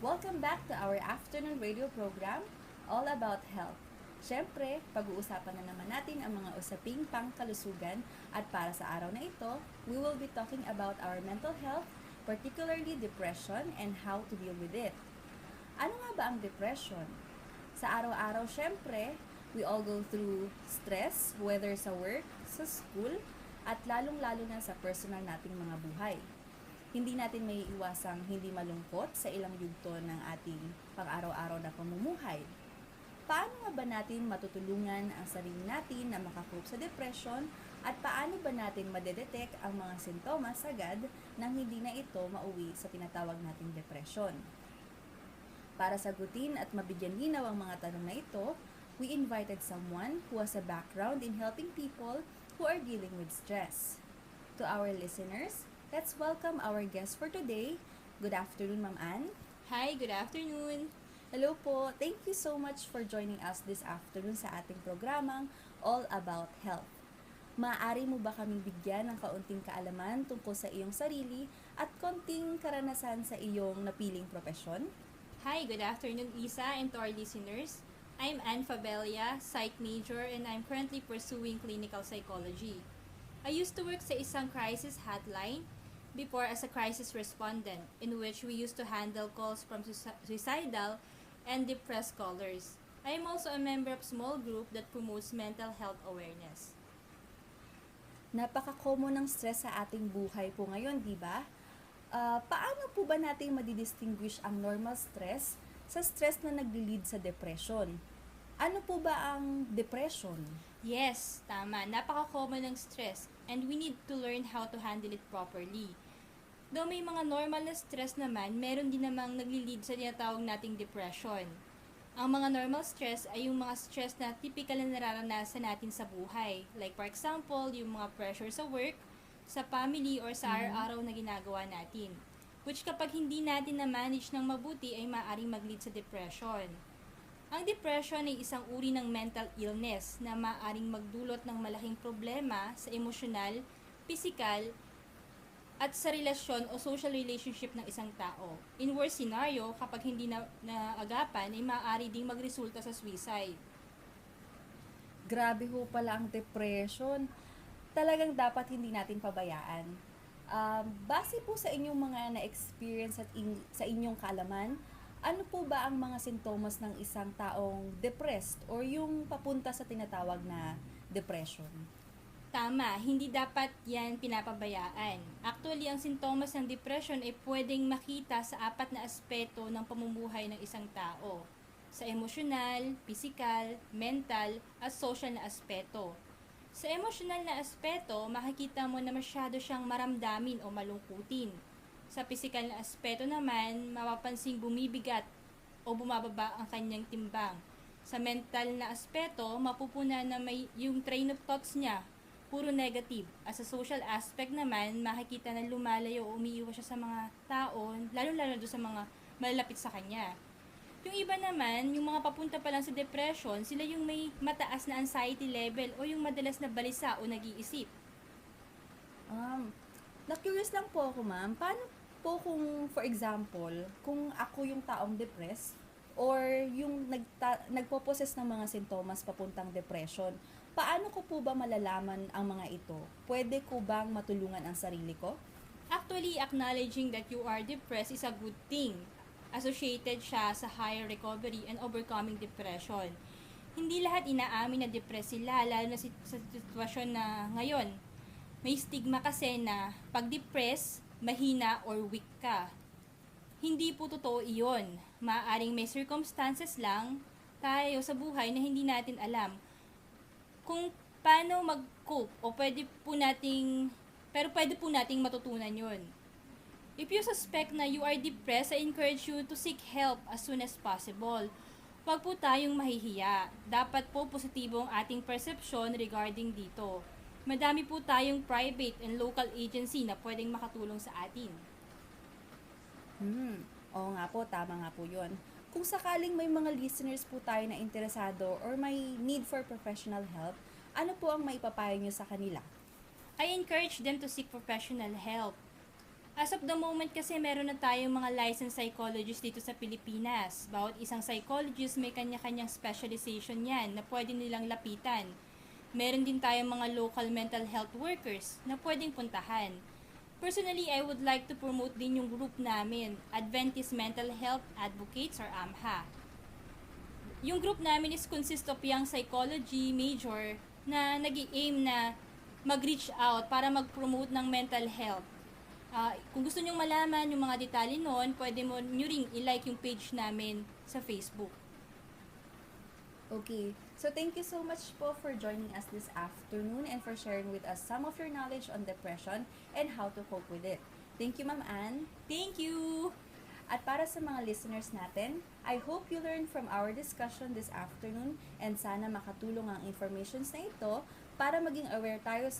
Welcome back to our afternoon radio program, All About Health. Siyempre, pag-uusapan na naman natin ang mga usaping pangkalusugan at para sa araw na ito, we will be talking about our mental health, particularly depression and how to deal with it. Ano nga ba ang depression? Sa araw-araw, siyempre, we all go through stress, whether sa work, sa school, at lalong-lalo na sa personal nating mga buhay. Hindi natin may iwasang hindi malungkot sa ilang yugto ng ating pang-araw-araw na pamumuhay. Paano nga ba natin matutulungan ang sarili natin na makakope sa depression at paano ba natin madedetect ang mga sintomas agad nang hindi na ito mauwi sa tinatawag nating depression? Para sagutin at mabigyan linaw ang mga tanong na ito, we invited someone who has a background in helping people who are dealing with stress. To our listeners, let's welcome our guest for today. Good afternoon, Ma'am Ann. Hi, good afternoon. Hello po. Thank you so much for joining us this afternoon sa ating programang All About Health. Maaari mo ba kaming bigyan ng kaunting kaalaman tungkol sa iyong sarili at konting karanasan sa iyong napiling propesyon? Hi, good afternoon, Isa, and to our listeners. I'm Ann Fabelia, psych major, and I'm currently pursuing clinical psychology. I used to work sa isang crisis hotline before as a crisis respondent, in which we used to handle calls from suicidal and depressed callers. I am also a member of a small group that promotes mental health awareness. Napaka-common ng stress sa ating buhay po ngayon, di ba? Paano po ba natin madidistinguish ang normal stress sa stress na nagli-lead sa depression? Ano po ba ang depression? Yes, tama. Napaka-common ng stress and we need to learn how to handle it properly. Though may mga normal na stress naman, meron din namang nagli-lead sa tinatawag nating depression. Ang mga normal stress ay yung mga stress na typical na nararanasan natin sa buhay. Like for example, yung mga pressure sa work, sa family, or sa araw-araw na ginagawa natin. Which kapag hindi natin na-manage ng mabuti ay maaaring mag-lead sa depression. Ang depression ay isang uri ng mental illness na maaaring magdulot ng malaking problema sa emosyonal, pisikal, at sa relasyon o social relationship ng isang tao. In worst scenario, kapag hindi na naagapan, ay maaari ding magresulta sa suicide. Grabe ho pala ang depression. Talagang dapat hindi natin pabayaan. Base po sa inyong mga na-experience at sa inyong kaalaman, ano po ba ang mga sintomas ng isang taong depressed or yung papunta sa tinatawag na depression? Tama, hindi dapat yan pinapabayaan. Actually, ang sintomas ng depression ay pwedeng makita sa apat na aspeto ng pamumuhay ng isang tao. Sa emosyonal, pisikal, mental, at social na aspeto. Sa emosyonal na aspeto, makikita mo na masyado siyang maramdamin o malungkutin. Sa pisikal na aspeto naman, mapapansing bumibigat o bumababa ang kanyang timbang. Sa mental na aspeto, mapupuna na may yung train of thoughts niya puro negative. As sa social aspect naman, makikita na lumalayo o umiiwas siya sa mga tao, lalo-lalo doon sa mga malalapit sa kanya. Yung iba naman, yung mga papunta pa lang sa depression, sila yung may mataas na anxiety level o yung madalas na balisa o nag-iisip. Na-curious lang po ako, ma'am. Paano po kung, for example, kung ako yung taong depressed or yung nagpo-possess ng mga sintomas papuntang depression, paano ko po ba malalaman ang mga ito? Pwede ko bang matulungan ang sarili ko? Actually, acknowledging that you are depressed is a good thing. Associated siya sa higher recovery and overcoming depression. Hindi lahat inaamin na depressed sila, lalo na sa sitwasyon na ngayon. May stigma kasi na pag depressed, mahina or weak ka. Hindi po totoo iyon. Maaaring may circumstances lang tayo sa buhay na hindi natin alam kung paano mag-cope o pwede po nating matutunan yun. If you suspect na you are depressed, I encourage you to seek help as soon as possible. Huwag po tayong mahihiya. Dapat po positibo ang ating perception regarding dito. Madami po tayong private and local agency na pwedeng makatulong sa atin. Oo nga po, tama nga po yun. Kung sakaling may mga listeners po tayo na interesado or may need for professional help, ano po ang maipapayo nyo sa kanila? I encourage them to seek professional help. As of the moment kasi meron na tayong mga licensed psychologists dito sa Pilipinas. Bawat isang psychologist may kanya-kanyang specialization yan na pwede nilang lapitan. Meron din tayong mga local mental health workers na pwedeng puntahan. Personally, I would like to promote din yung group namin, Adventist Mental Health Advocates or AMHA. Yung group namin is consist of young psychology major na nag-i-aim na mag-reach out para mag-promote ng mental health. Kung gusto nyong malaman yung mga detalye noon, pwede mo nyo ring i-like yung page namin sa Facebook. Okay, so thank you so much po for joining us this afternoon and for sharing with us some of your knowledge on depression and how to cope with it. Thank you, Ma'am Ann. Thank you! At para sa mga listeners natin, I hope you learned from our discussion this afternoon and sana makatulong ang informations na ito para maging aware tayo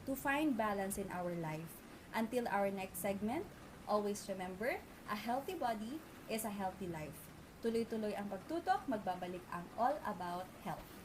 to find balance in our life. Until our next segment, always remember, a healthy body is a healthy life. Tuloy-tuloy ang pagtutok, magbabalik ang All About Health.